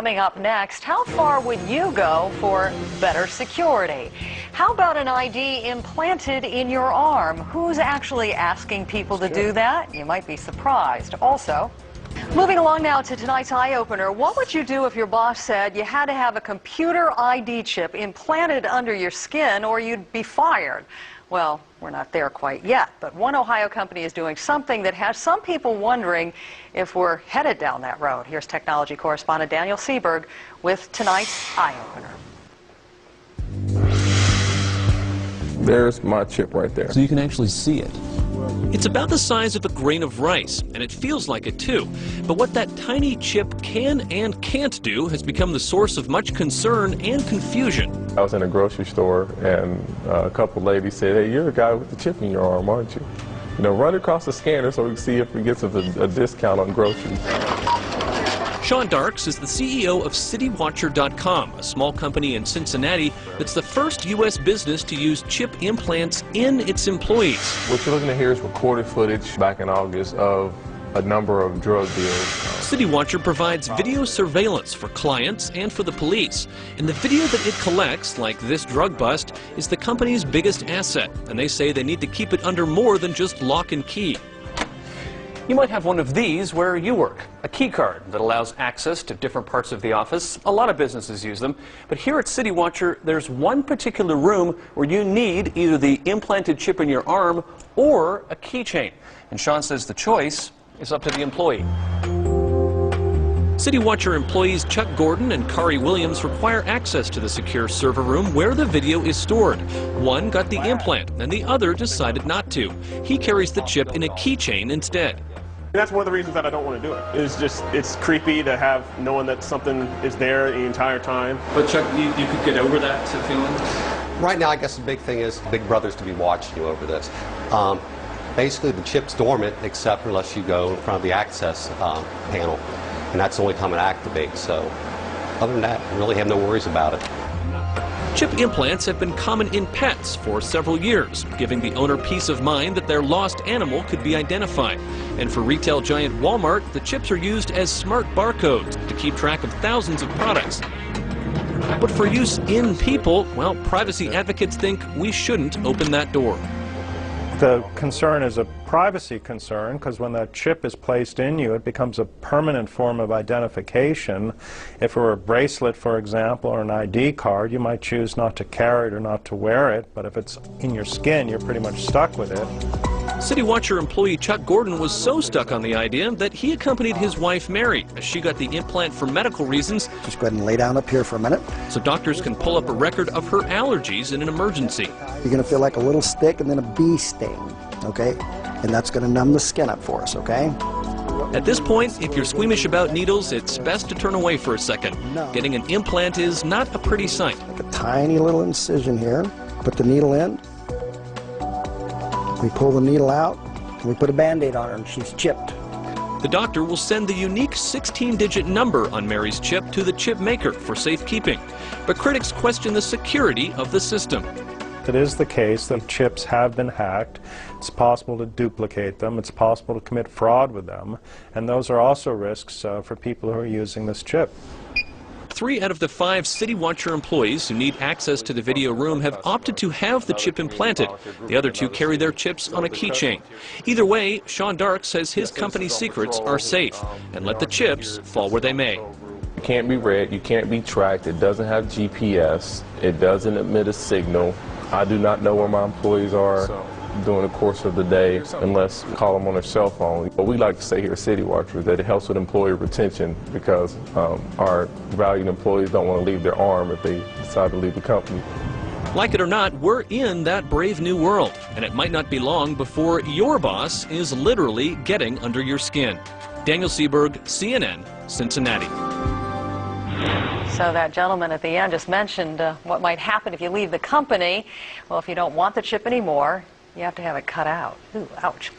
Coming up next, how far would you go for better security? How about an ID implanted in your arm? Who's actually asking people to do that? You might be surprised. Also, moving along now to tonight's eye-opener, what would you do if your boss said you had to have a computer ID chip implanted under your skin or you'd be fired? Well, we're not there quite yet, but one Ohio company is doing something that has some people wondering if we're headed down that road. Here's technology correspondent Daniel Seberg with tonight's eye-opener. There's my chip right there. So you can actually see it. It's about the size of a grain of rice, and it feels like it too. But what that tiny chip can and can't do has become the source of much concern and confusion. I was in a grocery store, and a couple ladies said, "Hey, you're the guy with the chip in your arm, aren't you? You know, run across the scanner so we can see if we get a discount on groceries." Sean Darks is the CEO of CityWatcher.com, a small company in Cincinnati that's the first U.S. business to use chip implants in its employees. What you're looking at here is recorded footage back in August of a number of drug deals. CityWatcher provides video surveillance for clients and for the police. And the video that it collects, like this drug bust, is the company's biggest asset. And they say they need to keep it under more than just lock and key. You might have one of these where you work, a key card that allows access to different parts of the office. A lot of businesses use them, but here at CityWatcher, there's one particular room where you need either the implanted chip in your arm or a keychain. And Sean says the choice is up to the employee. CityWatcher employees Chuck Gordon and Kari Williams require access to the secure server room where the video is stored. One got the implant, and the other decided not to. He carries the chip in a keychain instead. That's one of the reasons that I don't want to do it. It's creepy to have knowing that something is there the entire time. But Chuck, you could get over that feeling? Right now, I guess the big thing is Big Brother's to be watching you over this. Basically, the chip's dormant except unless you go in front of the access panel, and that's the only time it activates. So other than that, I really have no worries about it. Chip implants have been common in pets for several years, giving the owner peace of mind that their lost animal could be identified. And for retail giant Walmart, the chips are used as smart barcodes to keep track of thousands of products. But for use in people, well, privacy advocates think we shouldn't open that door. The concern is a privacy concern because when that chip is placed in you, it becomes a permanent form of identification. If it were a bracelet, for example, or an ID card, you might choose not to carry it or not to wear it, but if it's in your skin, you're pretty much stuck with it. CityWatcher employee Chuck Gordon was so stuck on the idea that he accompanied his wife Mary as she got the implant for medical reasons. Just go ahead and lay down up here for a minute. So doctors can pull up a record of her allergies in an emergency. You're going to feel like a little stick and then a bee sting, okay? And that's going to numb the skin up for us, okay? At this point, if you're squeamish about needles, it's best to turn away for a second. Getting an implant is not a pretty sight. Like a tiny little incision here. Put the needle in. We pull the needle out, and we put a Band-Aid on her, and she's chipped. The doctor will send the unique 16-digit number on Mary's chip to the chip maker for safekeeping. But critics question the security of the system. It is the case that chips have been hacked. It's possible to duplicate them. It's possible to commit fraud with them. And those are also risks for people who are using this chip. 3 out of the 5 CityWatcher employees who need access to the video room have opted to have the chip implanted. The other 2 carry their chips on a keychain. Either way, Sean Dark says his company's secrets are safe, and let the chips fall where they may. You can't be read, you can't be tracked, it doesn't have GPS, it doesn't emit a signal. I do not know where my employees are during the course of the day unless we call them on their cell phone. But we like to say here at CityWatcher that it helps with employee retention because our valued employees don't want to leave their arm if they decide to leave the company. Like it or not, we're in that brave new world, and it might not be long before your boss is literally getting under your skin. Daniel Seberg, CNN, Cincinnati. So that gentleman at the end just mentioned what might happen if you leave the company. Well, if you don't want the chip anymore, you have to have it cut out. Ooh, ouch.